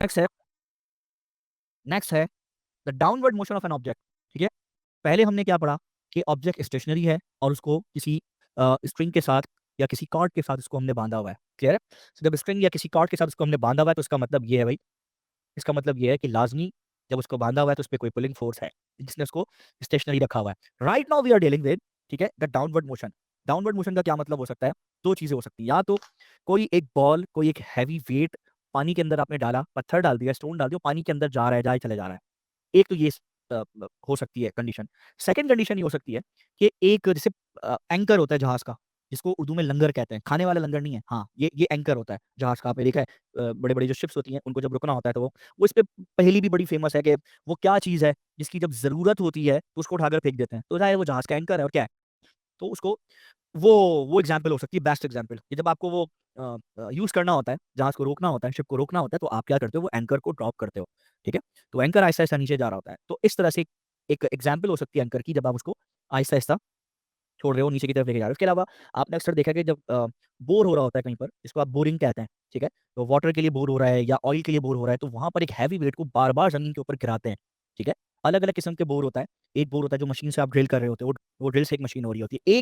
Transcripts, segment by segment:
Next है next है the downward motion of an object. ठीक है, पहले हमने क्या पढ़ा कि ऑब्जेक्ट स्टेशनरी है और उसको किसी स्ट्रिंग के साथ या किसी कॉर्ड के साथ उसको हमने बांधा हुआ है। क्लियर है? So, जब स्ट्रिंग या किसी कॉर्ड के साथ उसको हमने बांधा हुआ है तो इसका मतलब ये है भाई, इसका मतलब ये है कि लाजमी जब उसको बांधा हुआ है तो उस पर कोई पुलिंग फोर्स है जिसने उसको स्टेशनरी रखा हुआ है। Right now we are dealing with, ठीक है, the downward motion. Downward motion का क्या मतलब हो सकता है? दो चीजें हो सकती है, या तो कोई एक बॉल, कोई एक हैवी वेट पानी के अंदर आपने डाला, पत्थर डाल दिया, स्टोन डाल दिया, पानी के अंदर जा रहा है, जाए चले जा रहा है। एक तो ये हो सकती है कंडीशन। सेकंड कंडीशन ये हो सकती है कि एक जैसे एंकर होता है जहाज का, जिसको उर्दू में लंगर कहते हैं, खाने वाला लंगर नहीं है, हाँ ये एंकर होता है जहाज का। आपने देखा है बड़े बड़े जो शिप्स होती हैं उनको जब रुकना होता है तो वो इस पे पहेली भी बड़ी फेमस है कि वो क्या चीज़ है जिसकी जब जरूरत होती है तो उसको उठाकर फेंक देते हैं, तो चाहे वो जहाज का एंकर है और क्या है। तो उसको वो वो एग्जाम्पल हो सकती है, बेस्ट एग्जाम्पल, कि जब आपको वो यूज करना होता है, जहाज को रोकना होता है, शिप को रोकना होता है, तो आप क्या करते हो, वो एंकर को ड्रॉप करते हो। ठीक है, तो एंकर आहिस्ता आहिस्ता नीचे जा रहा होता है, तो इस तरह से एक एग्जाम्पल हो सकती है एंकर की, जब आप उसको आहिस्ता आहिस्ता छोड़ रहे हो, नीचे की तरफ लेके जा रहे हो। उसके अलावा आपने अक्सर देखा कि जब बोर हो रहा होता है कहीं पर, जिसको आप बोरिंग कहते हैं, ठीक है, तो वाटर के लिए बोर हो रहा है या ऑयल के लिए बोर हो रहा है, तो वहां पर एक हैवी वेट को बार बार जमीन के ऊपर गिराते हैं। ठीक है, अलग अलग किस्म के बोर होता है। एक बोर होता है जो मशीन से आप ड्रिल कर रहे होते हो, वो ड्रिल से एक मशीन हो रही होती है।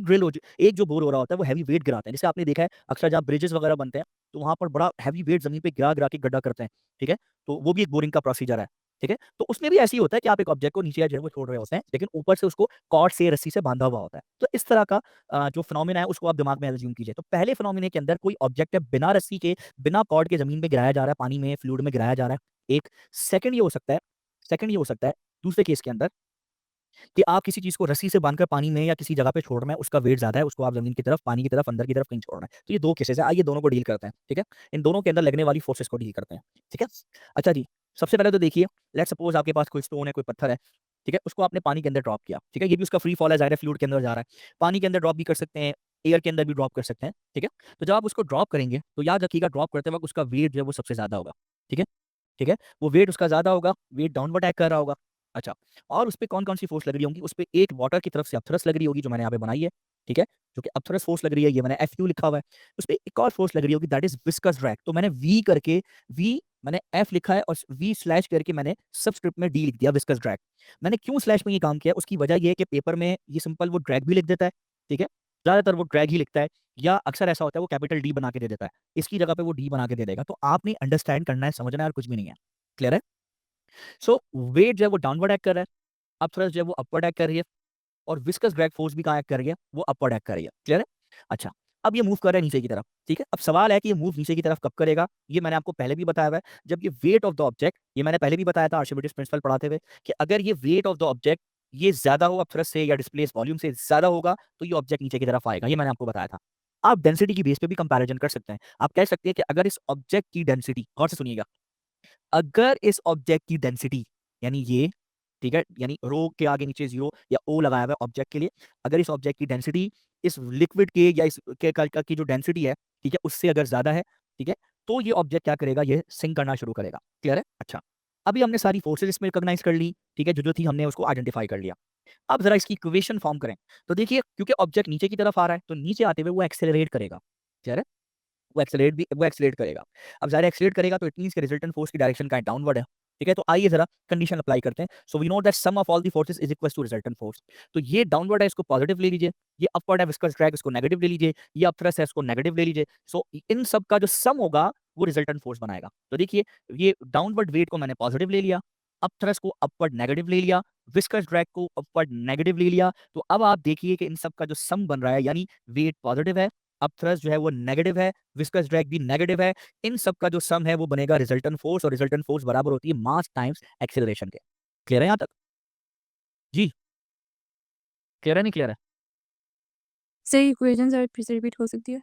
एक जो बोर हो रहा होता है वो हैवी वेट गिराता है, जैसे आपने देखा है अक्सर जहाँ ब्रिजेस वगैरह बनते हैं तो वहां पर बड़ा हैवी वेट जमीन पे गिरा गिरा के गड्ढा करते हैं। ठीक है, तो वो भी एक बोरिंग का प्रोसीजर है। ठीक है, तो उसमें भी ऐसे ही होता है कि आप एक ऑब्जेक्ट को नीचे या जो है वो छोड़ रहे होते हैं, लेकिन ऊपर से उसको कॉर्ड से, रस्सी से बांधा हुआ होता है। तो इस तरह का जो फिनोमेना है उसको आप दिमाग में एज्यूम कीजिए। तो पहले फिनोमेना के अंदर कोई ऑब्जेक्ट है बिना रस्सी के, बिना कॉर्ड के जमीन पे गिराया जा रहा है, पानी में, फ्लूइड में गिराया जा रहा है। एक सेकंड ये हो सकता है, सेकंड ये हो सकता है दूसरे केस के अंदर कि आप किसी चीज को रस्सी से बांधकर पानी में या किसी जगह पे छोड़ रहे हैं, उसका वेट ज्यादा है, उसको आप जमीन की तरफ, पानी की तरफ, अंदर की तरफ कहीं छोड़ रहे हैं। तो ये दो केसेस है, आइए दोनों को डील करते हैं। ठीक है, इन दोनों के अंदर लगने वाली फोर्सेस को डील करते हैं। ठीक है, अच्छा जी, सबसे पहले तो देखिए, लेट सपोज आपके पास कोई स्टोन है, कोई पत्थर है, ठीक है, उसको आपने पानी के अंदर ड्रॉप किया। ठीक है, ये भी उसका फ्री फॉल है, जाहिर है फ्लूइड के अंदर जा रहा है, पानी के अंदर ड्रॉप भी कर सकते हैं, एयर के अंदर भी ड्रॉप कर सकते हैं। ठीक है, तो जब आप उसको ड्रॉप करेंगे तो याद रखिएगा ड्रॉप करते वक्त उसका वेट जो है वो सबसे ज्यादा होगा। ठीक है, ठीक है, वो वेट उसका ज्यादा होगा, वेट डाउनवर्ड अटैक कर रहा होगा। अच्छा, और उस पे कौन-कौन सी फोर्स लग रही होंगी? उस पे एक वाटर की तरफ से अपथरस लग रही होगी जो मैंने यहाँ पे बनाई है, ठीक है? जो कि अपथरस फोर्स लग रही है, ये मैंने एफयू लिखा हुआ है। उस पे एक और फोर्स लग रही होगी, दैट इज़ विस्कस ड्रैग। तो मैंने वी करके, वी मैंने एफ लिखा है और वी स्लैश करके मैंने सबस्क्रिप्ट में डी लिख दिया, विस्कस ड्रैग। मैंने क्यों स्लैश में ये काम किया? उसकी वजह ये है कि पेपर में ये सिंपल वो ड्रैग भी लिख देता है, ठीक है? ज़्यादातर वो ड्रैग ही लिखता है, या अक्सर ऐसा होता है वो कैपिटल डी बना के दे देता है। इसकी जगह पे वो डी बना के दे देगा। तो आपने अंडरस्टैंड करना है, समझना है, और कुछ भी नहीं है। क्लियर है? सो वेट जो है वो डाउनवर्ड एक्ट कर रहा है, अब थ्रस्ट जो है वो अपवर्ड एक्ट कर रही है, और विस्कस ड्रैग फोर्स भी कहाँ एक्ट कर रही है? वो अपवर्ड एक्ट कर रही है। क्लियर है? अच्छा, अब ये मूव कर रहा है नीचे की तरफ। ठीक है, अब सवाल है कि ये मूव नीचे की तरफ कब करेगा? ये मैंने आपको पहले भी बताया हुआ है, जब ये वेट ऑफ द ऑब्जेक्ट, ये मैंने पहले भी बताया था आर्चिमिडीज प्रिंसिपल पढ़ाते हुए, कि अगर ये वेट ऑफ द ऑब्जेक्ट ये ज्यादा होगा थ्रस्ट से या डिस्प्लेस वॉल्यूम से ज्यादा होगा तो ये ऑब्जेक्ट नीचे की तरफ आएगा। ये मैंने आपको बताया था। आप डेंसिटी की बेस पे भी कंपैरिजन कर सकते हैं। आप कह सकते हैं कि अगर इस ऑब्जेक्ट की डेंसिटी, गौर से सुनिएगा, अगर इस ऑब्जेक्ट की डेंसिटी, यानी ये, ठीक है, यानी रो के आगे नीचे जीरो या ओ लगाया हुआ है ऑब्जेक्ट के लिए, अगर इस ऑब्जेक्ट की डेंसिटी इस लिक्विड के या इस की जो डेंसिटी है, ठीक है, उससे अगर ज्यादा है, ठीक है, तो ये ऑब्जेक्ट क्या करेगा? ये सिंक करना शुरू करेगा। क्लियर है? अच्छा, अभी हमने सारी फोर्सेज इसमें रिकॉग्नाइज कर ली, ठीक है, जो जो थी हमने उसको आइडेंटिफाई कर लिया। अब जरा इसकी इक्वेशन फॉर्म करें। तो देखिए, क्योंकि ऑब्जेक्ट नीचे की तरफ आ रहा है तो नीचे आते हुए वो एक्सेलरेट करेगा। क्लियर है? वो एक्सेलरेट करेगा। अब ज़ाहिर है एक्सेलरेट करेगा तो इट मीन्स कि रिजल्टेंट फोर्स की डायरेक्शन का डाउनवर्ड है। ठीक है, तो आइए जरा कंडीशन अप्लाई करते हैं। So we know that sum of all the forces is equal to resultant force. तो ये डाउनवर्ड है, इसको पॉजिटिव ले लीजिए, ये अपवर्ड है विस्कस ड्रैग, इसको नेगेटिव ले लीजिए, ये अपथ्रस्ट है, इसको नेगेटिव ले लीजिए। सो इन सब का जो सम होगा वो रिजल्टेंट फोर्स बनाएगा। तो देखिए, ये डाउनवर्ड वेट को मैंने पॉजिटिव ले लिया, अपथ्रस्ट को अपवर्ड नेगेटिव ले लिया, विस्कस ड्रैग को अपवर्ड नेगेटिव ले लिया। तो अब आप देखिए कि इन सब का जो सम बन रहा है, यानी वेट पॉजिटिव है, अब थ्रस्ट जो है वो नेगेटिव है, विस्कस ड्रैग भी नेगेटिव है, इन सब का जो सम है वो बनेगा रिजल्टेंट फोर्स, और रिजल्टेंट फोर्स बराबर होती है मास टाइम्स एक्सेलरेशन के। क्लियर है यहां तक? जी, क्लियर है, नहीं क्लियर है? सही इक्वेशन सर फिर से रिपीट हो सकती है?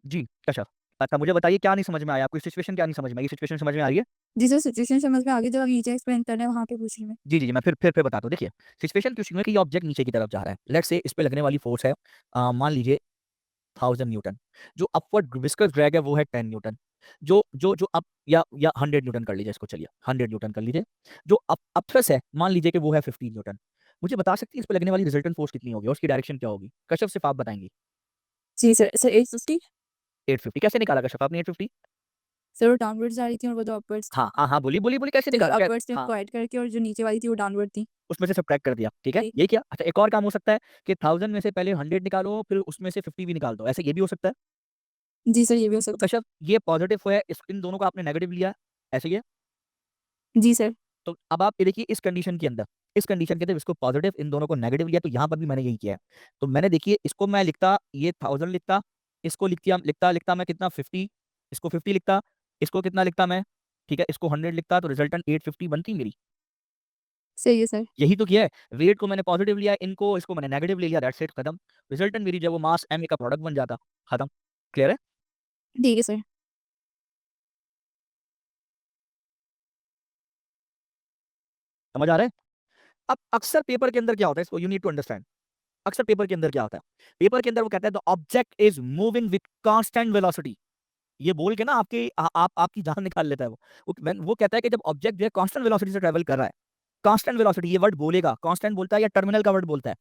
जी, अच्छा, अच्छा, मुझे बताइए क्या नहीं समझ में आया आपको? सिचुएशन क्या नहीं समझ में आई? सिचुएशन समझ में आ रही है? जी सर, सिचुएशन समझ में आ गई, जब आप नीचे एक्सप्लेन कर रहे हैं वहाँ पे पूछ रही हूँ मैं। जी, जी, जी, मैं फिर बताता हूँ। देखिए, सिचुएशन कुछ यूँ है कि ये ऑब्जेक्ट नीचे की तरफ जा रहा है। लेट्स से इस पे लगने वाली फोर्स है मान लीजिए 1000 न्यूटन। जो अपवर्ड विस्कस ड्रैग है वो है 10 न्यूटन। जो अप या 100 न्यूटन कर लीजिए इसको, चलिए 100 न्यूटन कर लीजिए। जो अपथ्रस है मान लीजिए कि वो है 15 न्यूटन। मुझे बता सकती है इस पे लगने वाली रिजल्टेंट फोर्स कितनी होगी और उसकी डायरेक्शन क्या होगी? कश्यप सिर्फ आप बताएंगी। जी सर, 850। 850 कैसे निकाला कश्यप आपने 850? सर वो डाउनवर्ड्स आ रही थी और वो तो अपवर्ड्स थी। हाँ, हाँ, हाँ, बोलिए, बोलिए, बोलिए कैसे तो निकाला? अपवर्ड्स ने हाँ, उसको ऐड करके और जो नीचे वाली थी वो डाउनवर्ड थी। उसमें से सब्ट्रैक्ट कर दिया, ठीक है? जी। ये किया। अच्छा एक और काम हो सकता है कि 1000 में से पहले 100 निकालो, फिर उसमें से 50 भी निकाल दो, ऐसे ये भी हो सकता है? जी सर, ये भी हो तो सकता कश्यप ये पॉज़िटिव है, इस इन दोनों को आपने नेगेटिव लिया, ऐसे ही है? है। जी सर। तो अब आप ये देखिए इस कंडीशन के अंदर इसको पॉजिटिव इन दोनों को नेगेटिव लिया तो यहाँ पर भी मैंने यही किया है। तो मैंने देखिए इसको मैं लिखता ये 1000 लिखता, इसको लिखता मैं कितना 50 इसको 50 लिखता, इसको कितना लिखता मैं, ठीक है? इसको 100 लिखता तो रिजल्टेंट 850 बनती मेरी। सही है सर। यही तो किया है। वेट को मैंने पॉजिटिव लिया, इनको इसको मैंने नेगेटिव ले लिया दैट्स इट खत्म। रिजल्टेंट मेरी जो है वो मास एम का प्रोडक्ट बन जाता, खत्म। क्लियर है? ठीक है सर। समझ आ रहा है? अब अक्सर पेपर के अंदर क्या होता है इसको यू नीड टू अंडरस्टैंड। अक्सर पेपर के अंदर क्या होता है? पेपर के अंदर वो कहता है the object is moving with constant velocity. ये बोल के ना आप आपकी जान निकाल लेता है वो। वो कहता है कि जब ऑब्जेक्ट जो है कांस्टेंट वेलोसिटी से ट्रैवल कर रहा है, कांस्टेंट वेलोसिटी ये वर्ड बोलेगा, कांस्टेंट बोलता है या टर्मिनल का वर्ड बोलता है।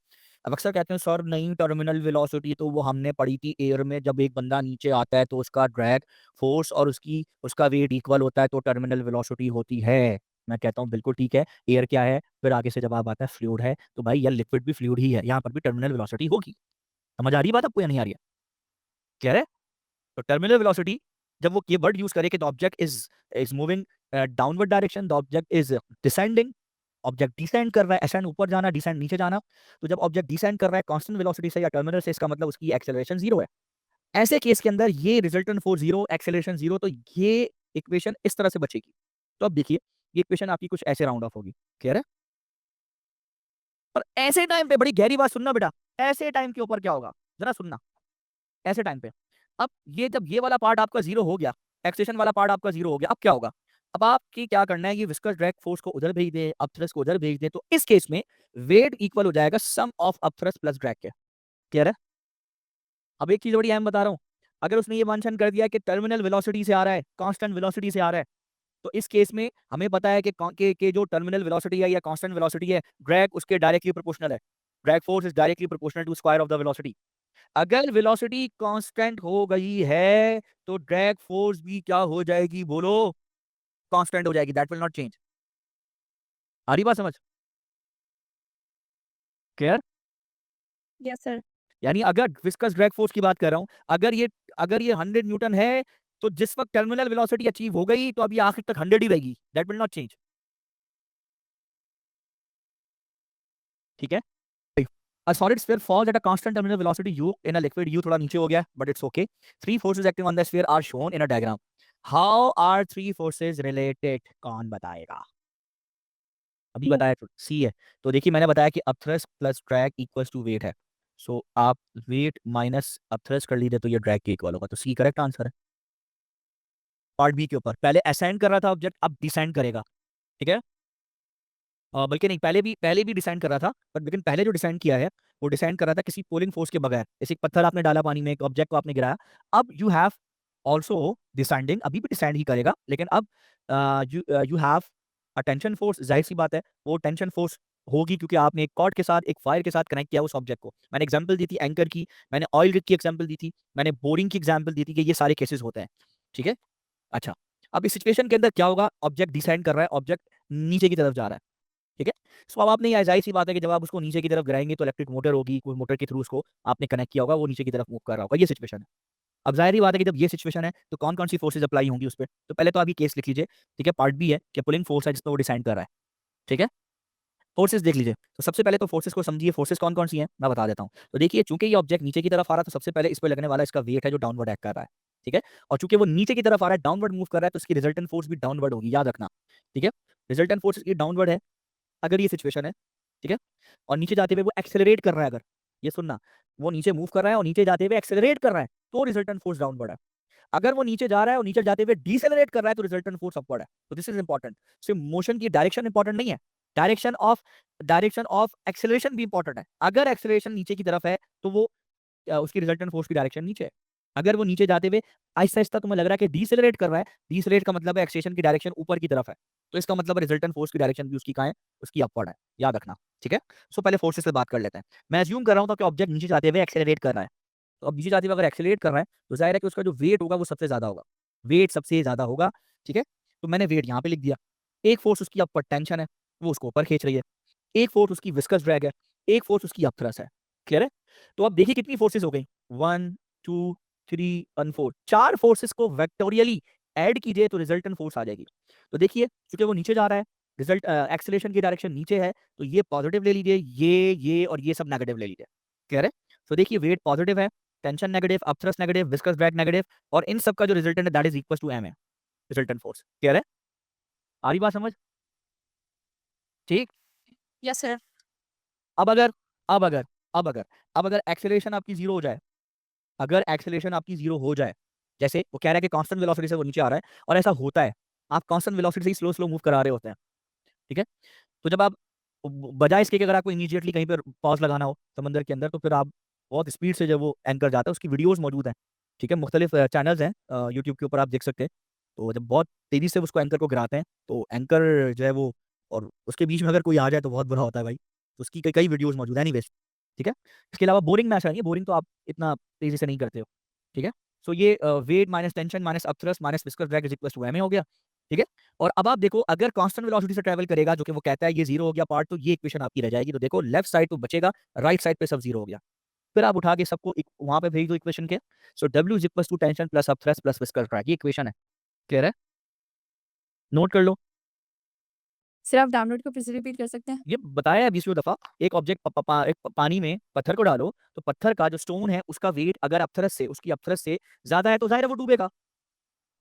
अब अक्सर कहते हैं सर नहीं टर्मिनल वेलोसिटी तो वो हमने पढ़ी थी एयर में, जब एक बंदा नीचे आता है तो उसका ड्रैग फोर्स और उसका वेट इक्वल होता है तो टर्मिनल वेलोसिटी होती है। मैं कहता हूँ बिल्कुल ठीक है। एयर क्या है? फिर आगे से जवाब आता है फ्लूइड है, तो भाई यार लिक्विड भी फ्लूइड ही है, यहाँ पर भी टर्मिनल वेलोसिटी होगी। समझ आ रही है बात आपको या नहीं आ रही है? कह रहे? तो टर्मिनल वेलोसिटी जब वो ये वर्ड यूज करे कि the object is moving downward direction, the object is descending, object descend कर रहा है, असेंड ऊपर जाना, डिसेंड नीचे जाना। तो जब ऑब्जेक्ट डिसेंड कर रहा है कांस्टेंट वेलोसिटी से या टर्मिनल से, इसका मतलब उसकी एक्सेलरेशन जीरो है। ऐसे केस के अंदर ये resultant force zero, acceleration zero, तो ये इक्वेशन इस तरह से बचेगी। तो अब देखिए ये इक्वेशन आपकी कुछ ऐसे राउंड ऑफ होगी। क्लियर है? और ऐसे टाइम पे बड़ी गहरी बात सुनना बेटा, ऐसे टाइम के ऊपर क्या होगा जरा सुनना। ऐसे टाइम पे अब ये जब ये वाला पार्ट आपका जीरो हो गया, एक्सेशन वाला पार्ट आपका जीरो हो गया, अब क्या होगा? अब आपकी क्या करना है, ये विस्कस ड्रैग फोर्स को उधर भेज दे, अप थ्रस्ट को उधर भेज दे, तो इस केस में वेट इक्वल हो जाएगा sum of upthrust plus drag के। क्लियर है? अब एक चीज बड़ी अहम बता रहा हूं, अगर उसने ये मेंशन कर दिया कि टर्मिनल वेलोसिटी से आ रहा है, कांस्टेंट वेलोसिटी से आ रहा है, तो इस केस में हमें पता है कि जो टर्मिनल वेलोसिटी है या कांस्टेंट वेलोसिटी है, ड्रैग उसके डायरेक्टली प्रोपोर्शनल है। Drag force is directly proportional to square of the velocity. अगर वेलोसिटी कांस्टेंट हो गई है तो ड्रैग फोर्स भी क्या हो जाएगी बोलो? कांस्टेंट हो जाएगी, दैट विल नॉट चेंज। आ रही बात समझ? क्लियर? Yes sir. यानी अगर विस्कस ड्रैग फोर्स की बात कर रहा हूं, अगर ये 100 न्यूटन है, तो जिस वक्त टर्मिनल वेलोसिटी अचीव हो गई तो अभी आखिर तक 100 ही रहेगी, दैट विल नॉट चेंज। ठीक है? A solid sphere falls at a constant terminal velocity u in a liquid, u थोड़ा नीचे हो गया but it's okay. Three forces acting on the sphere are shown in a diagram. How are three forces related? कौन बताएगा? अभी Yeah. बताया सी है। तो देखिए मैंने बताया कि upthrust plus drag equals to weight है। सो आप वेट माइनस अपथ्रस्ट कर लीजिए तो ये ड्रैग के इक्वल होगा, तो सी करेक्ट आंसर है। पार्ट बी के ऊपर पहले असेंड कर रहा था ऑब्जेक्ट, अब डिसेंड करेगा। ठीक है? बल्कि नहीं, पहले भी डिसाइड कर रहा था, पर लेकिन पहले जो डिसाइड किया है वो डिसाइड कर रहा था किसी पुलिंग फोर्स के बगैर। जैसे एक पत्थर आपने डाला पानी में, एक ऑब्जेक्ट को आपने गिराया, अब यू हैव ऑल्सो डिसाइडिंग, अभी भी डिसाइड ही करेगा, लेकिन अब you have a tension force. जाहिर सी बात है वो टेंशन फोर्स होगी क्योंकि आपने एक कॉर्ड के साथ, एक फायर के साथ कनेक्ट किया उस ऑब्जेक्ट को। मैंने एग्जांपल दी थी एंकर की, मैंने ऑयल रिग की एग्जांपल दी थी, मैंने बोरिंग की एग्जांपल दी थी कि ये सारे केसेस होते हैं। ठीक है? अच्छा, अब इस सिचुएशन के अंदर क्या होगा? ऑब्जेक्ट डिसाइड कर रहा है, ऑब्जेक्ट नीचे की तरफ जा रहा है। ठीक है? सो अब आपने ये जाहिर सी बात है कि जब आप उसको नीचे की तरफ गिराएंगे तो इलेक्ट्रिक मोटर होगी, कोई मोटर के थ्रू उसको आपने कनेक्ट किया होगा, वो नीचे की तरफ मूव कर रहा होगा। ये सिचुएशन है। अब जाहिर ही बात है कि जब ये सिचुएशन है तो कौन कौन सी फोर्सेज अप्लाई होंगी उस पर। तो पहले तो आप ये केस लिख लीजिए। ठीक है? पार्ट बी है कि पुलिंग फोर्स है जिसमें वो डिसाइड कर रहा है। ठीक है? फोर्सेस देख लीजिए। तो सबसे पहले तो फोर्सेस को समझिए, फोर्सेस कौन कौन सी हैं मैं बता देता हूँ। तो देखिए चूंकि ये ऑब्जेक्ट नीचे की तरफ आ रहा है तो सबसे पहले इस पर लगने वाला इसका वेट है जो डाउनवर्ड एक्ट कर रहा है। ठीक है? और चूंकि वो नीचे की तरफ आ रहा है, डाउनवर्ड मूव कर रहा है, तो इसकी रिजल्टेंट फोर्स भी डाउनवर्ड होगी, याद रखना। ठीक है? रिजल्टेंट फोर्स इसकी डाउनवर्ड है अगर ये सिचुएशन है। ठीक है? और नीचे जाते हुए वो एक्सेलरेट कर रहा है, अगर ये सुनना, वो नीचे मूव कर रहा है और नीचे जाते हुए एक्सेलरेट कर रहा है तो रिजल्टेंट फोर्स डाउनवर्ड है। अगर वो नीचे जा रहा है और नीचे जाते हुए डिसेलरेट कर रहा है तो रिजल्टेंट फोर्स अपवर्ड है। तो दिस इज इंपॉर्टेंट। सिर्फ मोशन की डायरेक्शन इंपॉर्टेंट नहीं है, डायरेक्शन ऑफ एक्सेलरेशन भी इंपॉर्टेंट है। अगर एक्सेलरेशन नीचे की तरफ है तो वो उसकी रिजल्टेंट फोर्स की डायरेक्शन नीचे है। अगर वो नीचे जाते हुए आहिस्ता आहिस्ता तुम्हें लग रहा है कि डिसेलरेट कर रहा है, डिसेलरेट का मतलब है एक्सेलरेशन की डायरेक्शन ऊपर की तरफ है, तो इसका मतलब रिजल्टेंट फोर्स की डायरेक्शन भी उसकी कहाँ है? उसकी अपवर्ड है, याद रखना। ठीक है? सो पहले फोर्सेस से बात कर लेते हैं। मैं अज्यूम कर रहा हूं तो कि ऑब्जेक्ट नीचे जाते हुए एक्सेलरेट कर रहा है। तो अब नीचे जाते हुए अगर एक्सेलरेट कर रहा है तो जाहिर है कि उसका जो वेट होगा वो सबसे ज्यादा होगा। वेट सबसे ज्यादा होगा, ठीक है। तो मैंने वेट यहाँ पे लिख दिया। एक फोर्स उसकी अपर टेंशन है, वो उसको ऊपर खींच रही है। एक फोर्स उसकी विस्कस ड्रैग है, एक फोर्स उसकी अपथ्रस है। क्लियर है? तो अब देखिए कितनी फोर्सेस हो गई, 1 2 3 और 4, चार फोर्सेस को वेक्टोरियली ऐड कीजिए तो रिजल्टेंट फोर्स आ जाएगी। तो देखिए क्योंकि वो नीचे जा रहा है, रिजल्ट एक्सेलरेशन की डायरेक्शन नीचे है, तो ये पॉजिटिव ले लीजिए, ये और ये सब नेगेटिव ले लीजिए। क्लियर है? तो देखिए वेट पॉजिटिव है, tension negative, upthrust negative, viscous drag negative, और इन सब का जो रिजल्टेंट है that is equal to m है, रिजल्टेंट फोर्स। क्लियर है? आ रही बात समझ? ठीक। Yes, sir. अब अगर अब अगर अब अगर अब अगर एक्सेलरेशन आपकी जीरो हो जाए, अगर एक्सेलरेशन आपकी जीरो हो जाए, जैसे वो कह रहा है कि कांस्टेंट वेलोसिटी से वो नीचे आ रहा है, और ऐसा होता है, आप कांस्टेंट वेलोसिटी से ही स्लो स्लो मूव करा रहे होते हैं, ठीक है। तो जब आप बजाय इसके कि अगर आपको इमीडिएटली कहीं पर पॉज लगाना हो समंदर के अंदर, तो फिर आप बहुत स्पीड से जब वो एंकर जाता है, उसकी वीडियोस मौजूद हैं, ठीक है, मुख्तलिफ चैनल्स हैं यूट्यूब के ऊपर, आप देख सकते हैं। तो जब बहुत तेजी से उसको एंकर को गिराते हैं, तो एंकर जो है वो, और उसके बीच में अगर कोई आ जाए तो बहुत बुरा होता है भाई। तो उसकी कई कई वीडियोस मौजूद है एनीवेज, ठीक है। इसके अलावा बोरिंग मैच नहीं है, बोरिंग तो आप इतना तेजी से नहीं करते हो, ठीक है। सो ये weight minus tension minus upthrust minus viscous drag is equal to m हो गया, ठीक है। और अब आप देखो अगर कांस्टेंट वेलोसिटी से ट्रैवल करेगा, जो कि वो कहता है ये जीरो हो गया पार्ट, तो ये इक्वेशन आपकी रह जाएगी। तो देखो लेफ्ट साइड तो बचेगा, राइट साइड पे सब जीरो हो गया। फिर आप उठा के सबको वहां पे भेज दो इक्वेशन के। So W is equal to tension plus upthrust plus viscous drag, ये इक्वेशन है। क्लियर है? नोट कर लो। सर आप डाउनलोड को फिर से रिपीट कर सकते हैं? ये बताया है 20वें दफा। एक ऑब्जेक्ट पानी में पत्थर को डालो, तो पत्थर का जो स्टोन है उसका वेट अगर अपथरस से, उसकी अपथरस से ज्यादा है, तो जाहिर है वो डूबेगा।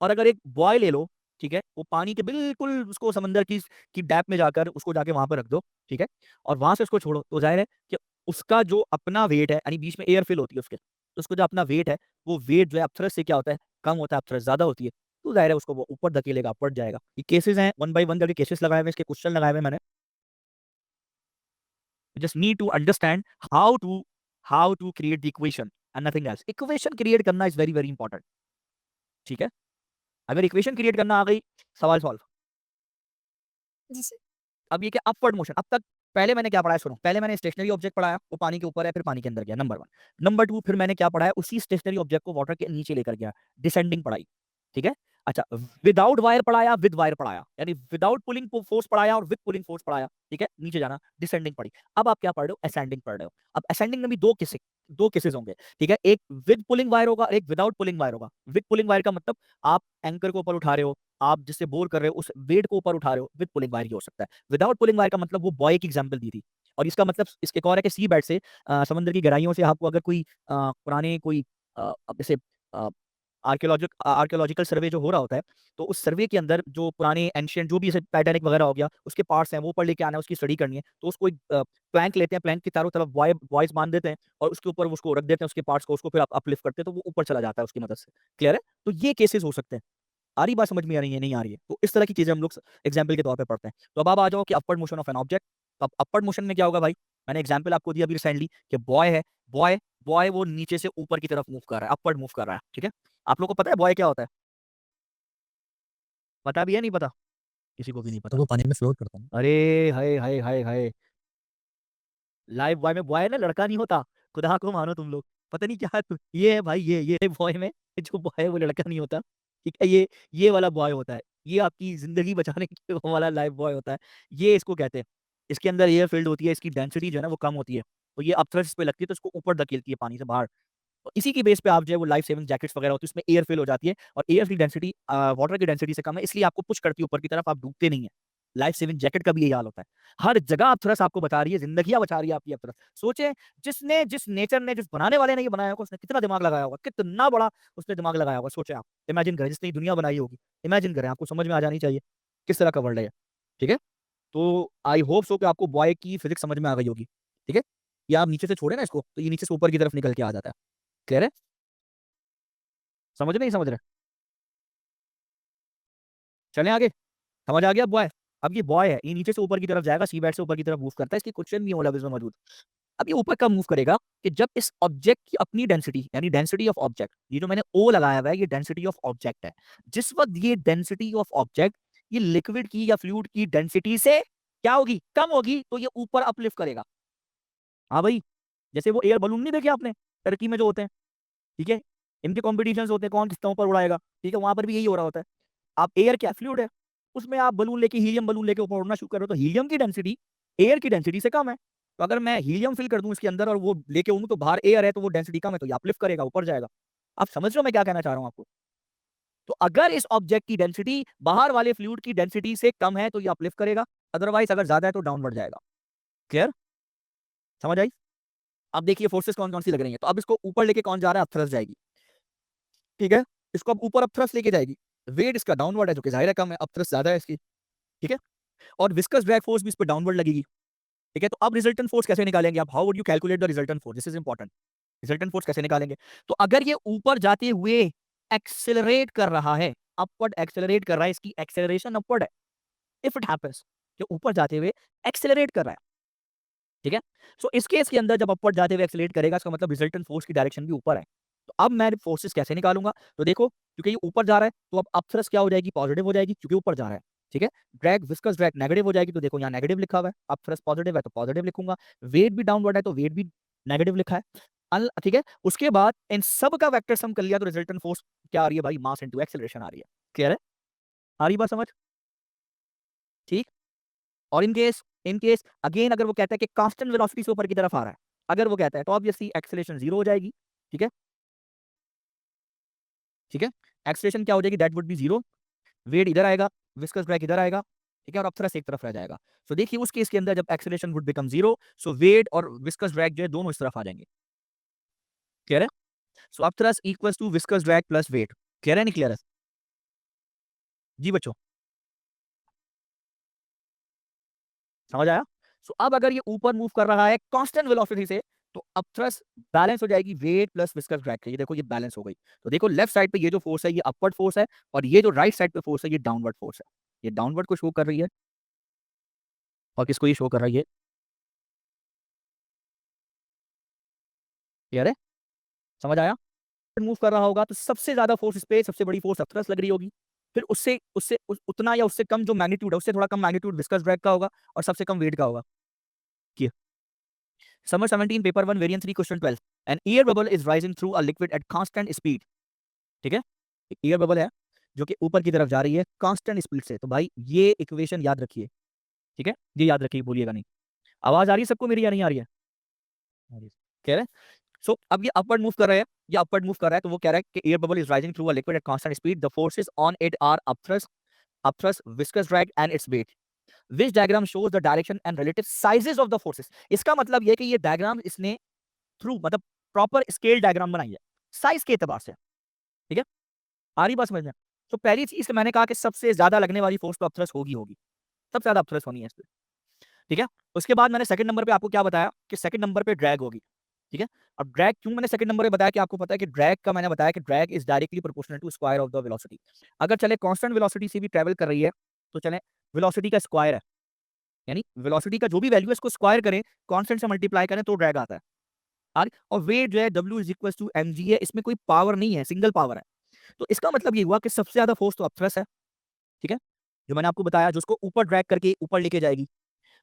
और अगर एक बॉय ले लो, ठीक है, वो पानी के बिल्कुल उसको समंदर की डैप में जाकर उसको जाके वहां पर रख दो, ठीक है, और वहां से उसको छोड़ो, तो जाहिर है कि उसका जो अपना वेट है, यानी बीच में एयर फिल होती है उसके, तो उसको जो अपना वेट है, वो वेट जो है अपथरस से क्या होता है, कम होता है, अपथरस ज्यादा होती है। तो जाहिर है उसको वो ऊपर धकेलेगा, पड़ जाएगा। ये केसेस हैं, वन बाय वन करके केसेस लगाए हुए, इसके क्वेश्चन लगाए हुए मैंने। Just need to understand how to create the equation and nothing else. Equation create करना इज वेरी वेरी इंपॉर्टेंट, ठीक है। अगर इक्वेशन क्रिएट करना आ गई, सवाल सॉल्व। जी सर। अब ये क्या अपवर्ड मोशन, अब तक पहले मैंने क्या पढ़ाया सुनो, पहले मैंने स्टेशनरी ऑब्जेक्ट पढ़ाया, वो पानी के ऊपर है, फिर पानी के अंदर गया, नंबर वन। नंबर टू, फिर मैंने क्या पढ़ाया, उसी स्टेशनरी ऑब्जेक्ट को वाटर के नीचे लेकर गया, डिसेंडिंग पढ़ाई, ठीक है। अच्छा, विदाउट वायर पढ़ाया, विद वायर पढ़ाया, यानी विदाउट पुलिंग फोर्स पढ़ाया और विद पुलिंग फोर्स पढ़ाया, ठीक है, नीचे जाना, डिसेंडिंग पढ़ी। अब आप क्या पढ़ रहे हो, असेंडिंग पढ़ रहे हो। अब असेंडिंग में भी दो केसेस होंगे, ठीक है, एक विद पुलिंग वायर होगा, एक विदाउट पुलिंग वायर होगा। विद पुलिंग वायर का मतलब आप एंकर को ऊपर उठा रहे हो, आप जिससे बोर कर रहे हो उस वेट को ऊपर उठा रहे हो, विद पुलिंग वायर ही हो सकता है। विदाउट पुलिंग वायर का मतलब वो बॉय की एग्जांपल दी थी। और इसका मतलब इसके एक और है कि सी बेड से, समुद्र की गहराइयों से आपको अगर कोई पुराने कोई अब जैसे आर्कियोलॉजिकल सर्वे जो हो रहा होता है, तो उस सर्वे के अंदर जो पुराने एंशियंट जो भी जैसे टाइटैनिक वगैरह हो गया, उसके पार्ट्स हैं, वो ऊपर लेके आना है, उसकी स्टडी करनी है, तो उसको एक प्लैंक लेते हैं, प्लैंक की चारों तरफ वॉइस बांध देते हैं, और उसके ऊपर उसको रख देते हैं, उसके पार्ट्स को, उसको फिर अपलिफ्ट करते हैं, तो वो ऊपर चला जाता है उसकी मदद से। क्लियर है? तो ये केसेस हो सकते हैं। आ रही बात समझ में, आ रही है नहीं आ रही है? तो इस तरह की चीजें हम लोग एग्जाम्पल के तौर पे पढ़ते हैं। तो अब आप आ जाओ कि upward motion of an object. तो अब अपवर्ड मोशन में क्या होगा भाई, मैंने एग्जाम्पल आपको दिया अभी रिसेंटली कि बॉय है, बॉय बॉय वो नीचे से ऊपर की तरफ मूव कर रहा है, अपवर्ड मूव कर रहा है, ठीक है। आप लोग को पता है बॉय क्या होता है? पता भी है नहीं पता? किसी को भी नहीं तो पता? वो पानी में फ्लोट करता है। अरे हाय हाय हाय हाय, लाइव बॉय में बॉय ना लड़का नहीं होता, खुदा को मानो तुम लोग। पता नहीं क्या ये है भाई, ये बॉय में जो बॉय है वो लड़का नहीं होता, ठीक है। ये वाला बॉय होता है, ये आपकी जिंदगी बचाने के वो वाला लाइव बॉय होता है, ये इसको कहते हैं। इसके अंदर एयर फील्ड होती है, इसकी डेंसिटी जो है ना वो कम होती है, तो ये अपथ्रस्ट पे लगती है, तो इसको ऊपर धकेलती है पानी से बाहर। तो इसी की बेस पे आप जो है वो लाइफ सेविंग जैकेट्स वगैरह होती है, उसमें एयर फिल हो जाती है, और एयर की डेंसिटी वाटर की डेंसिटी से कम है, इसलिए आपको पुश करती है ऊपर की तरफ, आप डूबते नहीं है। लाइफ सेविंग जैकेट का भी यही हाल होता है। हर जगह आप थ्रस्ट आपको बता रही है, जिंदगियां बचा रही है आपकी अब थ्रस्ट। सोचे जिस नेचर ने, जिस बनाने वाले ने ये बनाया होगा, उसने कितना दिमाग लगाया होगा, कितना बड़ा उसने दिमाग लगाया होगा। सोचे आप, इमेजिन करें जिसने ये दुनिया बनाई होगी, इमेजिन करें, आपको समझ में आ जानी चाहिए किस तरह का वर्ल्ड है ये, ठीक है। तो आई होप सो कि आपको बॉय की फिजिक्स समझ में आ गई होगी, ठीक है। या आप नीचे से छोड़े ना इसको, तो ये नीचे से ऊपर की तरफ निकल के आ जाता है। क्लियर है? समझ नहीं समझ रहे? चलें आगे? समझ आ गया बॉय? अब ये बॉय है, ये नीचे से ऊपर की तरफ जाएगा, सी बेड से ऊपर की तरफ मूव करता है, इसकी क्वेश्चन नहीं होला में मौजूद। अब ये ऊपर कब मूव करेगा, कि जब इस ऑब्जेक्ट की अपनी डेंसिटी, यानी डेंसिटी ऑफ ऑब्जेक्ट, ये जो मैंने ओ लगाया हुआ है, ये डेंसिटी ऑफ ऑब्जेक्ट है। जिस वक्त ये डेंसिटी ऑफ ऑब्जेक्ट, ये लिक्विड की या फ्लूइड की डेंसिटी से क्या होगी, कम होगी, तो ये ऊपर अपलिफ्ट करेगा। हाँ भाई, जैसे वो एयर बलून नहीं देखे आपने टर्की में जो होते हैं, ठीक है, इनके कॉम्पिटिशंस होते हैं कौन कितना ऊपर उड़ाएगा, ठीक है, वहां पर भी यही हो रहा होता है। आप एयर क्या फ्लूइड है, उसमें आप बलून लेके हीलियम बलून लेके ऊपर उड़ना शुरू करो तो हीलियम की डेंसिटी एयर की डेंसिटी से कम है। तो अगर मैं हीलियम फिल कर दूं इसके अंदर और वो लेके उड़ूं तो बाहर एयर है तो वो डेंसिटी कम है तो ये अपलिफ्ट करेगा, ऊपर जाएगा। आप समझ रहे हो मैं क्या कहना चाह रहा हूं आपको? तो अगर इस ऑब्जेक्ट की डेंसिटी बाहर वाले फ्लूइड की डेंसिटी से कम है तो ये अपलिफ्ट करेगा, अदरवाइज अगर ज्यादा है तो डाउनवर्ड जाएगा। क्लियर? समझ आई? अब देखिए फोर्सेस कौन कौन सी लग रही है। तो अब इसको ऊपर लेके कौन जा रहा है, अपथ्रस्ट जाएगी, ठीक है, इसको अब ऊपर अपथ्रस्ट लेके जाएगी। वेट इसका डाउनवर्ड है जो कि जाहिर है कम है, अपथ्रस्ट ज्यादा है इसकी, ठीक है, और विस्कस ड्रैग फोर्स भी इस पर डाउनवर्ड लगेगी, ठीक है। तो अब रिजल्टेंट फोर्स कैसे निकालेंगे आप, how would you calculate the resultant force, this is important. Resultant force कैसे निकालेंगे? तो अगर ये ऊपर जाते हुए एक्सेलरेट कर रहा है, अपवर्ड एक्सेलरेट कर रहा है, इसकी एक्सेलरेशन अपवर्ड है, इफ इट हैपेंस जो ऊपर जाते हुए एक्सेलरेट कर रहा है, ठीक है। सो इस केस के अंदर जब अपवर्ड जाते हुए एक्सेलरेट करेगा इसका मतलब रिजल्टेंट फोर्स की डायरेक्शन भी ऊपर है। तो अब मैं फोर्सेस कैसे निकालूंगा? तो देखो क्योंकि ये ऊपर जा रहा है तो अब अपथ्रस्ट क्या हो जाएगी, पॉजिटिव हो जाएगी क्योंकि ऊपर जा रहा है, ठीक है। ड्रैग विस्कस ड्रैग नेगेटिव हो जाएगी, तो देखो यहाँ नेगेटिव लिखा हुआ है, अपथ्रस्ट पॉजिटिव है तो पॉजिटिव लिखूंगा। वेट भी डाउनवर्ड है तो वेट भी नेगेटिव लिखा है, ठीक है। उसके बाद इन सब का वेक्टर सम कर लिया तो रिजल्टेंट फोर्स क्या आ रही है भाई, मास इनटू एक्सेलरेशन आ रही है। क्लियर है? आ रही बात समझ? ठीक। और इन केस अगेन अगर वो कहता है कि कांस्टेंट वेलोसिटी से ऊपर की तरफ आ रहा है, अगर वो कहता है तो ऑब्वियसली एक्सेलरेशन जीरो हो जाएगी, ठीक है, ठीक है। एक्सेलरेशन क्या हो जाएगी, that would be zero. Weight इधर आएगा, विस्कस ड्रैग इधर आएगा, ठीक है, और अपथ्रस्ट एक तरफ रह जाएगा। सो देखिए उस केस के अंदर जब acceleration would become zero, so weight और विस्कस ड्रैग जो है दोनों इस तरफ आ जाएंगे। क्लियर है? So upthrust equals to viscous drag plus weight. Clear है नहीं क्लियर है? जी बच्चों, समझ आया? सो अब अगर ये ऊपर मूव कर रहा है कांस्टेंट वेलोसिटी से तो अपथ्रस्ट बैलेंस हो जाएगी वेट प्लस विस्कस ड्रैग के, ये देखो ये बैलेंस हो गई। तो देखो लेफ्ट साइड पे ये जो फोर्स है ये अपवर्ड फोर्स है और ये जो राइट साइड पे फोर्स है ये डाउनवर्ड फोर्स है। ये डाउनवर्ड को शो कर रही है और किसको ये शो कर रही है? क्लियर है? समझ आया? मूव कर रहा होगा तो सबसे ज्यादा फोर्स इस पे, सबसे बड़ी फोर्स अपथ्रस्ट लग रही होगी, फिर उससे उससे उतना या उससे कम जो मैग्नीट्यूड है उससे थोड़ा कम मैग्नीट्यूड विस्कस ड्रैग का होगा और सबसे कम वेट का होगा। Summer 17 paper 1 variant 3 question 12 an air bubble is rising through a liquid at constant speed, ठीक है, एक एयर बबल है जो कि ऊपर की तरफ जा रही है कांस्टेंट स्पीड से। तो भाई ये इक्वेशन याद रखिए, ठीक है, ये याद रखिए, बोलिएगा नहीं। आवाज आ रही है सबको मेरी या नहीं आ रही है? आ रही है। कह रहे हैं सो अब ये अपवर्ड मूव कर रहा है, ये अपवर्ड मूव कर रहा है तो वो कह रहा है कि air bubble is rising through a liquid at constant speed, the forces on it are upthrust viscous drag and its weight, which diagram shows the direction and relative sizes of the forces। इसका मतलब ये है कि ये diagram इसने through मतलब proper scale diagram बनाई है साइज के एतबार से, ठीक है। आ रही बात समझ में? तो पहली चीज मैंने कहा कि सबसे ज्यादा लगने वाली फोर्स तो अपथ्रस्ट होगी होगी, सबसे ज्यादा अपथ्रस्ट होनी है इस पे, ठीक है। उसके बाद मैंने सेकंड नंबर पे आपको क्या बताया कि सेकंड नंबर पे ड्रैग होगी, ठीक है। अब ड्रैग क्यों मैंने सेकंड नंबर पे बताया कि आपको पता है कि ड्रैग का मैंने बताया कि drag is directly proportional to square of the velocity. अगर चले कांस्टेंट वेलोसिटी से भी ट्रेवल कर रही है तो चले वेलोसिटी का स्क्वायर है, यानी वेलोसिटी का जो भी वैल्यू है इसको स्क्वायर करें, कांस्टेंट से मल्टीप्लाई करें तो ड्रैग आता है। और वेट जो है W is equal to mg है, इसमें कोई पावर नहीं है, सिंगल पावर है। तो इसका मतलब ये हुआ कि सबसे ज्यादा फोर्स तो अपथ्रस्ट है, ठीक है, जो मैंने आपको बताया, जो उसको ऊपर ड्रैग करके ऊपर लेके जाएगी।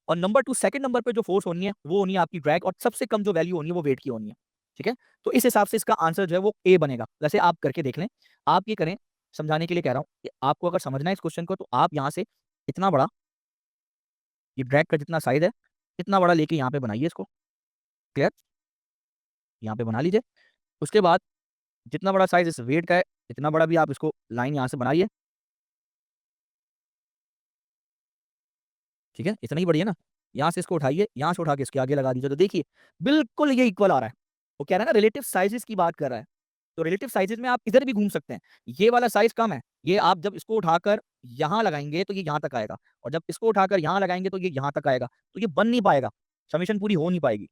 और नंबर टू सेकंड नंबर पे जो फोर्स होनी है वो होनी है आपकी ड्रैग, और सबसे कम जो वैल्यू होनी है वो वेट की होनी है, ठीक है। तो इस हिसाब से इसका आंसर जो है वो ए बनेगा। वैसे आप करके देख लें, आप ये करें, समझाने के लिए कह रहा हूं कि आपको अगर समझना है इस क्वेश्चन को तो आप यहाँ से इतना बड़ा, ये ड्रैग का जितना साइज है इतना बड़ा लेके यहाँ पे बनाइए इसको। क्लियर? यहाँ पे बना लीजिए। उसके बाद जितना बड़ा साइज इस वेट का है इतना बड़ा भी आप इसको लाइन यहाँ से बनाइए, ठीक है, इतना ही बढ़िया ना। यहाँ से इसको उठाइए, यहाँ से उठा के इसके आगे लगा दीजिए, तो देखिए बिल्कुल ये इक्वल आ रहा है। वो कह रहा है ना रिलेटिव साइजेस की बात कर रहा है, तो रिलेटिव साइजेस में आप इधर भी घूम सकते हैं। ये वाला साइज कम है, ये आप जब इसको उठाकर यहाँ लगाएंगे तो ये यहाँ तक आएगा, और जब इसको उठाकर यहाँ लगाएंगे तो ये यहाँ तक आएगा, तो ये बन नहीं पाएगा, समीशन पूरी हो नहीं पाएगी।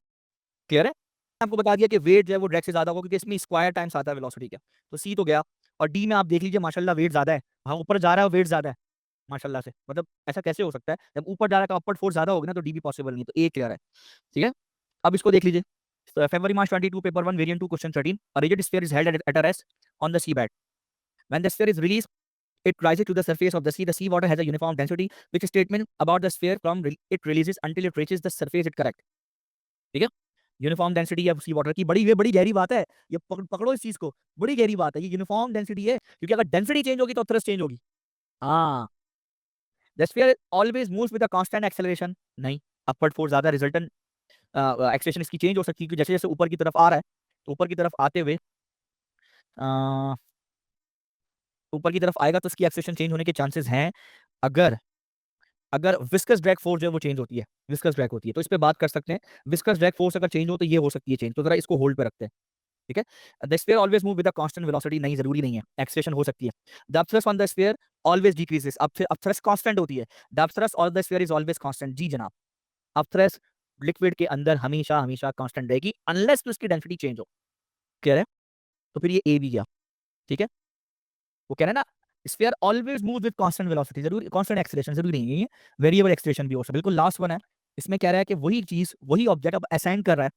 क्लियर है? आपको बता दिया कि वेट जो है वो ड्रैग से ज्यादा होगा क्योंकि इसमें स्क्वायर टाइम्स आता है वेलोसिटी का। तो सी तो गया, और डी में आप देख लीजिए माशाल्लाह वेट ज्यादा है, हाँ ऊपर जा रहा है वेट ज्यादा है माशाल्लाह से, मतलब ऐसा कैसे हो सकता है, जब ऊपर जा रहा है तो अपवर्ड फोर्स ज्यादा होगी ना, तो डी भी पॉसिबल नहीं, तो ए क्लियर है, ठीक है। अब इसको देख लीजिए, February March 22 paper 1 variant 2 question 13, a rigid sphere is held at a rest on the seabed. When the sphere is released, it rises to the surface of the sea. The sea water has a uniform density. Which statement about the sphere from it releases until it reaches the surface is correct? ठीक है। Uniform density है सी water की, ये बड़ी गहरी बात है, ये पकड़ो इस चीज को, बड़ी गहरी बात है, ये यूनिफॉर्म डेंसिटी है, क्योंकि अगर डेंसिटी चेंज होगी तो थ्रस्ट चेंज होगी। हाँ, the sphere always moves with a constant acceleration, नहीं, अपवर्ड फोर्स ज्यादा, रिजल्टेंट एक्सेलरेशन इसकी चेंज हो सकती है, क्योंकि जैसे जैसे ऊपर की तरफ आ रहा है, तो ऊपर की तरफ आते हुए ऊपर की तरफ आएगा तो इसकी एक्सेलरेशन चेंज होने के चांसेस हैं, अगर अगर विस्कस ड्रैग फोर्स जो है वो चेंज होती है, विस्कस ड्रैग होती है, तो इस पे बात कर सकते हैं। विस्कस ड्रैग फोर्स अगर चेंज हो तो ये हो सकती है चेंज, तो जरा इसको होल्ड पे रखते हैं, ठीक है। The sphere always move with a constant velocity, नहीं, जरूरी नहीं है, एक्सेलरेशन हो सकती है। The upthrust on the sphere always decreases, upthrust constant होती है, the upthrust on the sphere is always constant, जी जनाब। अपथ्रस्ट लिक्विड के अंदर हमेशा हमेशा कांस्टेंट रहेगी, अनलेस उसकी डेंसिटी चेंज हो, क्लियर है। तो फिर ये ए भी गया, ठीक है। वो कह रहे हैं ना, sphere always move with constant velocity, जरूरी कांस्टेंट एक्सेलरेशन जरूरी नहीं है, वेरिएबल एक्सेलरेशन भी हो सकता है। बिल्कुल लास्ट वन है, इसमें कह रहा है कि वही चीज, वही ऑब्जेक्ट अब असाइन कर रहा है,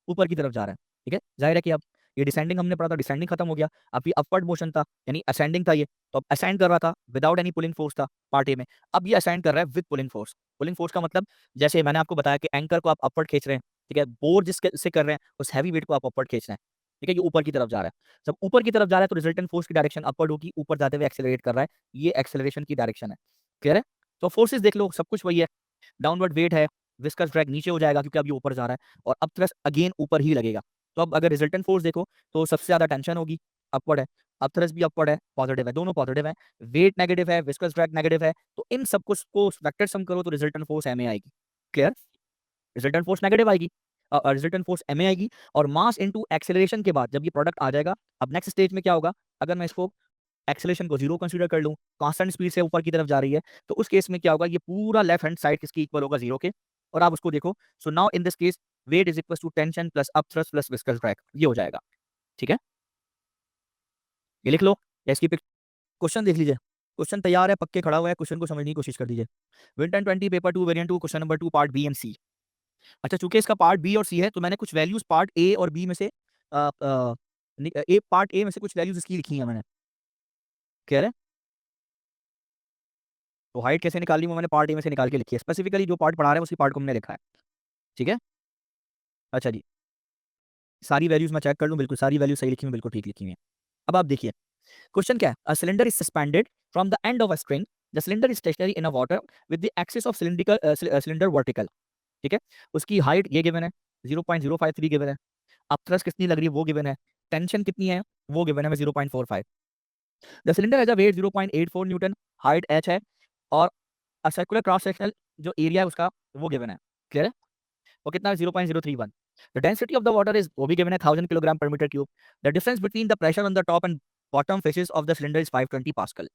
ऊपर की तरफ जा रहा है, ठीक है। जाहिर है कि अब ये डिसेंडिंग हमने पढ़ा था, डिसेंडिंग खत्म हो गया, अब ये अपवर्ड मोशन था, यानी असेंडिंग था ये, तो अब असाइन कर रहा था विदाउट एनी पुलिंग फोर्स था पार्ट ए में, अब ये असाइन कर रहा है with pulling force. Pulling force का मतलब, जैसे मैंने आपको बताया कि एंकर को आप अपवर्ड खींच रहे हैं, ठीक है, बोर जिसके से कर रहे हैं उस हैवी वेट को आप अपवर्ड खींच रहे हैं, ठीक है, ये ऊपर की तरफ जा रहा है। जब ऊपर की तरफ जा रहा है तो रिजल्टेंट फोर्स की डायरेक्शन अपवर्ड होगी, ऊपर जाते हुए एक्सेलरेट कर रहा है, ये एक्सेलरेशन की डायरेक्शन है, क्लियर है। तो फोर्सेस देख लो, सब कुछ वही है, डाउनवर्ड वेट है, विस्कस ड्रैग नीचे हो जाएगा क्योंकि अब ये ऊपर जा रहा है, और अब थ्रस्ट अगेन ऊपर ही लगेगा। तो अब अगर रिजल्टेंट फोर्स देखो तो सबसे ज्यादा टेंशन होगी, अपवर्ड है, अब थ्रस्ट भी अपवर्ड है, पॉजिटिव है, दोनों पॉजिटिव है, वेट नेगेटिव है, विस्कस ड्रैग नेगेटिव है, तो इन सब कुछ को वेक्टर सम करो तो रिजल्टेंट फोर्स एम ए आएगी, क्लियर। रिजल्टेंट फोर्स नेगेटिव आएगी, रिजल्टेंट फोर्स एम ए आएगी, और मास इनटू एक्सेलरेशन के बाद जब ये प्रोडक्ट आ जाएगा, अब नेक्स्ट स्टेज में क्या होगा, अगर मैं इसको एक्सेलरेशन को जीरो कंसीडर कर लूं, कांस्टेंट स्पीड से ऊपर की तरफ जा रही है, तो उस केस में क्या होगा, ये पूरा लेफ्ट हैंड साइड किसकी इक्वल होगा, जीरो के। और आप उसको देखो, so now in this case weight is equal to tension plus upthrust plus viscous drag, ये हो जाएगा, ठीक है। ये लिख लो, या इसकी क्वेश्चन देख लीजिए, क्वेश्चन तैयार है, पक्के खड़ा हुआ है, क्वेश्चन को समझने की कोशिश कर दीजिए। Win 1020 paper 2 variant 2 question number 2 part B and C. अच्छा, चूंकि इसका पार्ट बी और सी है तो मैंने कुछ वैल्यूज पार्ट ए और बी में से ए पार्ट ए में से कुछ वैल्यूज इसकी लिखी है मैंने, कह रहे। तो हाइट कैसे निकालनी वो मैंने पार्ट ए में से निकाल के लिखी है, स्पेसिफिकली जो पार्ट पढ़ा रहे हैं उसी पार्ट को हमने लिखा है, ठीक है। अच्छा जी, सारी वैल्यूज मैं चेक कर लूँ, बिल्कुल सारी वैल्यू सही लिखी हुई, बिल्कुल ठीक लिखी हुई है। अब आप देखिए क्वेश्चन क्या है, a cylinder is suspended from the end of a string, the cylinder is stationary in a water with the axis of cylindrical cylinder vertical, ठीक है। उसकी हाइट ये गिवन है 0.053 गिवन है, अब थ्रस्ट कितनी लग रही है वो गिवन है, टेंशन कितनी है वो गिवन है 0.45, the cylinder has a weight 0.84 newton, height h है, और अ सर्कुलर क्रॉस सेक्शनल जो एरिया है उसका वो गिवन है, क्लियर है। वो कितना है 0.031, the density of the water is, वो भी गिवन है 1000 kilogram per metre cube, the difference between the pressure on the top and bottom faces of the cylinder is 520 pascal.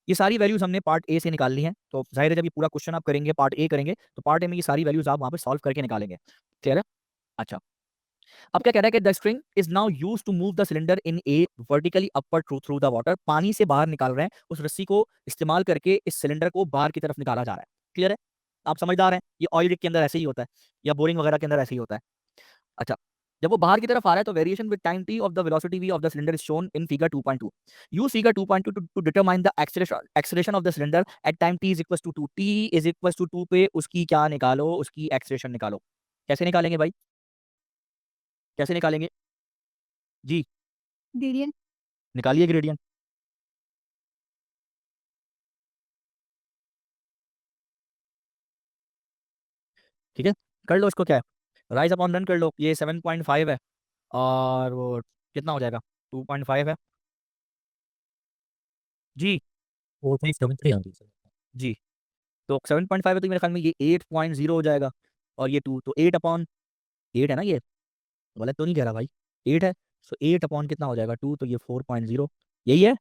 ये सारी वैल्यूज हमने पार्ट ए से निकाल ली हैं, तो जाहिर है जब ये पूरा क्वेश्चन आप करेंगे पार्ट ए करेंगे तो पार्ट ए में ये सारी वैल्यूज आप वहां पे सॉल्व करके निकालेंगे, क्लियर है। अच्छा, अब क्या कह रहा है कि the string is now use to move the cylinder in a vertically upward through the water, पानी से बाहर निकाल रहे हैं, उस रस्सी को इस्तेमाल करके इस सिलेंडर को बाहर की तरफ निकाला जा रहा है, क्लियर है। आप समझदार हैं, ये ऑयल रिग के अंदर ऐसे ही होता है, या बोरिंग वगैरह के अंदर ऐसे ही होता है। अच्छा, जब वो बाहर की तरफ आ रहा है तो variation with time T of the velocity V of the cylinder is shown in figure 2.2, use figure 2.2 to determine the acceleration of the cylinder at time t is equal to 2, t is equal to 2 पे उसकी क्या निकालो, उसकी acceleration निकालो। कैसे निकालेंगे भाई, कैसे निकालेंगे जी, ग्रेडियंट। निकालिए ग्रेडियंट, ठीक है। कर लो इसको, क्या है, राइज अपॉन रन कर लो, ये 7.5 है, और वो कितना हो जाएगा, 2.5 है जी, 4.73 आंसर सर। जी। तो 7.5 है तो मेरे ख्याल में ये 8.0 हो जाएगा, और ये 2, तो 8 है ना, ये गलत तो नहीं कह रहा भाई, 8 है, सो 8 अपॉन कितना हो जाएगा 2, तो ये 4.0, यही है।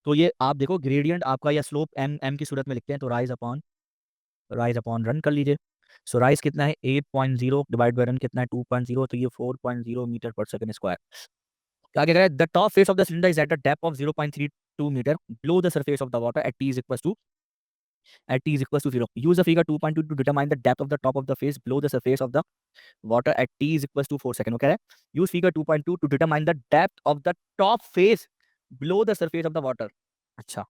तो ये आप देखो ग्रेडियंट आपका या स्लोप एम एम की सूरत में लिखते हैं, तो राइज अपॉन रन कर लीजिए। सो राइज कितना है 8.0 डिवाइड बाय रन कितना है 2.0, तो ये 4.0 मीटर पर सेकंड स्क्वायर। क्या कह रहा है, the top face of the cylinder is at a depth of 0.32 metre below the surface of the water at t is equal to zero. Use the figure 2.2 to determine the depth of the top of the face below the surface of the water at t is equals to 4 second. वो कह रहा है use figure 2.2 to determine the depth of the top face below the surface of the water. अच्छा,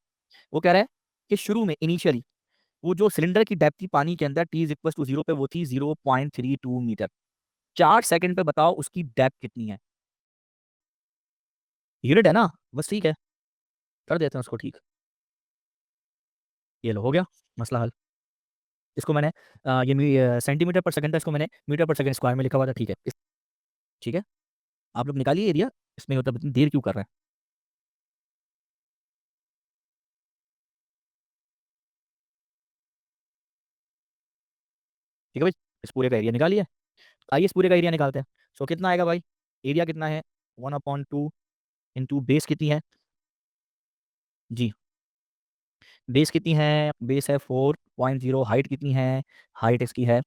वो कह रहा है कि शुरू में इनिशियली वो जो सिलेंडर की डेप्थ थी पानी के अंदर t इज इक्वल टू 0 पे वो थी 0.32 मीटर, 4 सेकंड पे बताओ उसकी डेप्थ कितनी है? यूनिट है ना? बस ठीक है, कर देते हैं उसको ठीक। ये लो हो गया मसला हल। इसको मैंने सेंटीमीटर पर सेकंड था, इसको मैंने मीटर पर सेकंड स्क्वायर में लिखा हुआ था, ठीक है। ठीक है, आप लोग निकालिए एरिया, इसमें मतलब इतनी देर क्यों कर रहे हैं? ठीक है भाई, इस पूरे का एरिया निकालिए। आइए इस पूरे का एरिया निकालते हैं। सो कितना आएगा भाई? एरिया कितना है? 1/2 इंटू बेस कितनी है जी? बेस कितनी है? बेस है 4.0। हाइट कितनी है? हाइट इसकी है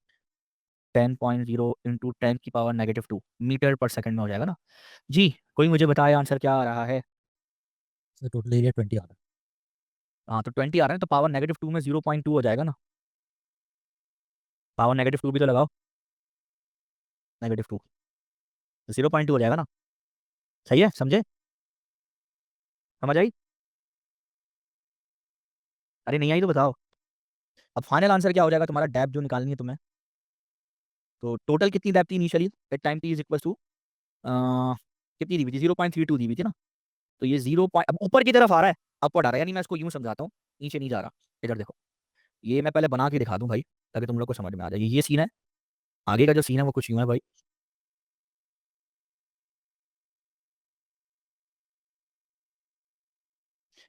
10.0 इंटू 10⁻², मीटर पर सेकंड में हो जाएगा ना जी? कोई मुझे बताए आंसर क्या आ रहा है? सर टोटल एरिया 20 आ रहा है। हाँ तो 20 आ रहा है, तो पावर -2 में 0.2 हो जाएगा ना? पावर -2 भी तो लगाओ, -2 तो 0.2 हो जाएगा ना? सही है, समझे? समझ आई? अरे नहीं आई तो बताओ। अब फाइनल आंसर क्या हो जाएगा तुम्हारा, डेप्थ जो निकालनी है तुम्हें? तो टोटल कितनी डेप्थ थी initially at time T is equal to, कितनी दी हुई थी? 0.32 दी हुई थी ना? तो ये 0 पॉइंट अब ऊपर की तरफ आ रहा है, अपवर्ड आ रहा है, यानी मैं इसको यूं समझाता हूँ, नीचे नहीं जा रहा। इधर देखो, ये मैं पहले बना के दिखा दूं भाई, ताकि तुम लोग को समझ में आ जाए। ये सीन है, आगे का जो सीन है वो कुछ यूं है भाई।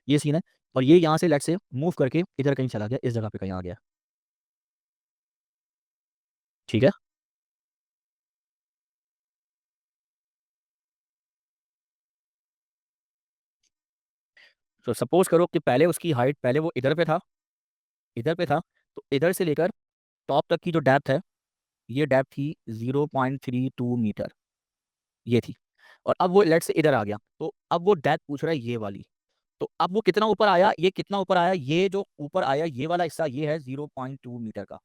ये सीन है, और ये यहाँ से लेट से मूव करके इधर कहीं चला गया, इस जगह पे कहीं आ गया। ठीक है, तो सपोज करो कि पहले उसकी हाइट, पहले वो इधर पे था, इधर पे था, तो इधर से लेकर टॉप तक की जो डेप्थ है, ये डेप्थ थी 0.32 मीटर, ये थी। और अब वो लेट से इधर आ गया, तो अब वो डेप्थ पूछ रहा है ये वाली। तो अब वो कितना ऊपर आया, ये कितना ऊपर आया, ये जो ऊपर आया ये वाला हिस्सा, ये है 0.2 मीटर का।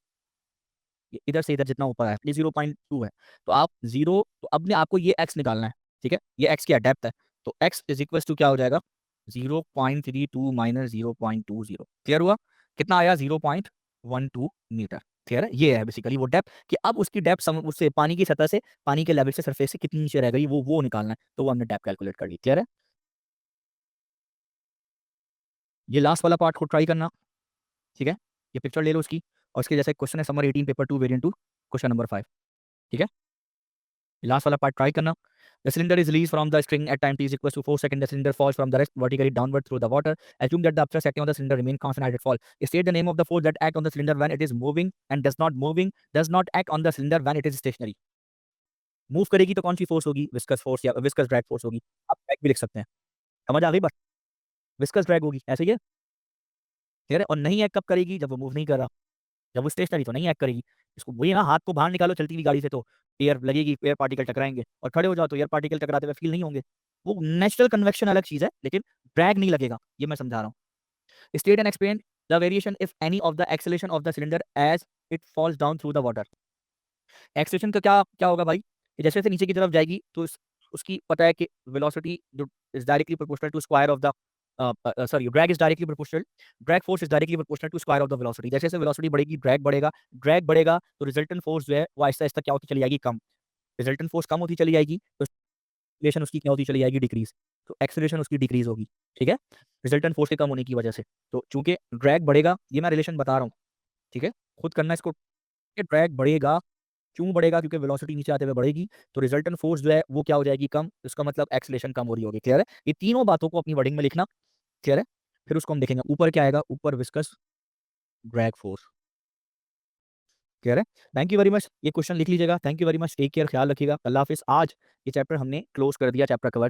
ये इधर से इधर जितना ऊपर आया ये 0.2 है। तो आप जीरो, तो अब ने आपको ये एक्स निकालना है। ठीक है, ये एक्स क्या डेप्थ है, तो एक्स इज इक्वल टू क्या हो जाएगा? 0.32 माइनस 0.20। क्लियर हुआ? कितना आया? 0.12 मीटर। क्लियर है? ये है बेसिकली वो डेप्थ, कि अब उसकी डेप्थ उससे पानी की सतह से, पानी के लेवल से, सरफेस से कितनी नीचे रह गई, वो निकालना है। तो वो हमने डेप्थ कैलकुलेट कर ली। क्लियर है? ये लास्ट वाला पार्ट को ट्राई करना। ठीक है, ये पिक्चर ले लो उसकी, और इसके जैसे क्वेश्चन है summer 18 paper 2 variant 2 question number 5। ठीक है, लास्ट वाला पार्ट ट्राई करना। The cylinder is released from the string at time t is equals to 4 seconds. The cylinder falls from the rest vertically downward through the water. Assume that the upstress acting on the cylinder remain constant as it fall. State the name of the force that act on the cylinder when it is moving and does not act on the cylinder when it is stationary. Move करेगी तो कौन सी force होगी? Viscous force या viscous drag force होगी। आप drag भी लिख सकते हैं। समझ आ गई बात? विस्कस ड्रैग होगी, ऐसे ही है। ठीक है, और नहीं एक्ट कब करेगी? जब वो मूव नहीं कर रहा। जब वो स्टेशनरी तो नहीं एक्ट करेगी। इसको वही ना, हाथ को बाहर निकालो चलती हुई गाड़ी से तो एयर लगेगी, एयर पार्टिकल टकराएंगे, और खड़े हो जाओ तो एयर पार्टिकल टकराते हुए फील नहीं होंगे। वो नेचुरल कन्वेक्शन अलग चीज है, लेकिन ड्रैग नहीं लगेगा, ये मैं समझा रहा हूँ। State and explain the variation if any of the acceleration of the cylinder as it falls down through the water. Acceleration का क्या क्या होगा भाई, कि जैसे जैसे नीचे की तरफ जाएगी तो उसकी पता है कि वेलोसिटी जो is directly proportional to square of the, sorry, drag is directly proportional, drag force is directly proportional to square of the velocity. जैसे जैसे वेलोसिटी बढ़ेगी ड्रैग बढ़ेगा, ड्रैग बढ़ेगा तो रिजल्टेंट फोर्स जो है वो आहिस्ता आहिस्ता क्या होती चली जाएगी? कम। रिजल्टेंट फोर्स कम होती चली जाएगी तो एक्सेलरेशन उसकी क्या होती चली जाएगी? डिक्रीज। तो एक्सेलरेशन उसकी डिक्रीज होगी। ठीक है, रिजल्टेंट फोर्स के कम होने की वजह से। तो चूंकि ड्रैग बढ़ेगा, ये मैं रिलेशन बता रहा हूँ, ठीक है, खुद करना इसको। ड्रैग बढ़ेगा, क्यों बढ़ेगा? क्योंकि वेलोसिटी नीचे आते हुए बढ़ेगी, तो रिजल्टेंट फोर्स जो है वो क्या हो जाएगी? कम। इसका मतलब एक्सेलरेशन कम हो रही होगी। क्लियर है? ये तीनों बातों को अपनी वर्डिंग में लिखना। क्लियर है? फिर उसको हम देखेंगे ऊपर क्या आएगा, ऊपर विस्कस ड्रैग फोर्स। क्लियर है? थैंक यू वेरी मच, ये क्वेश्चन लिख लीजिएगा। Thank you very much, take care, ख्याल रखिएगा, अल्लाह हाफिज। आज ये चैप्टर हमने क्लोज कर दिया, चैप्टर कवर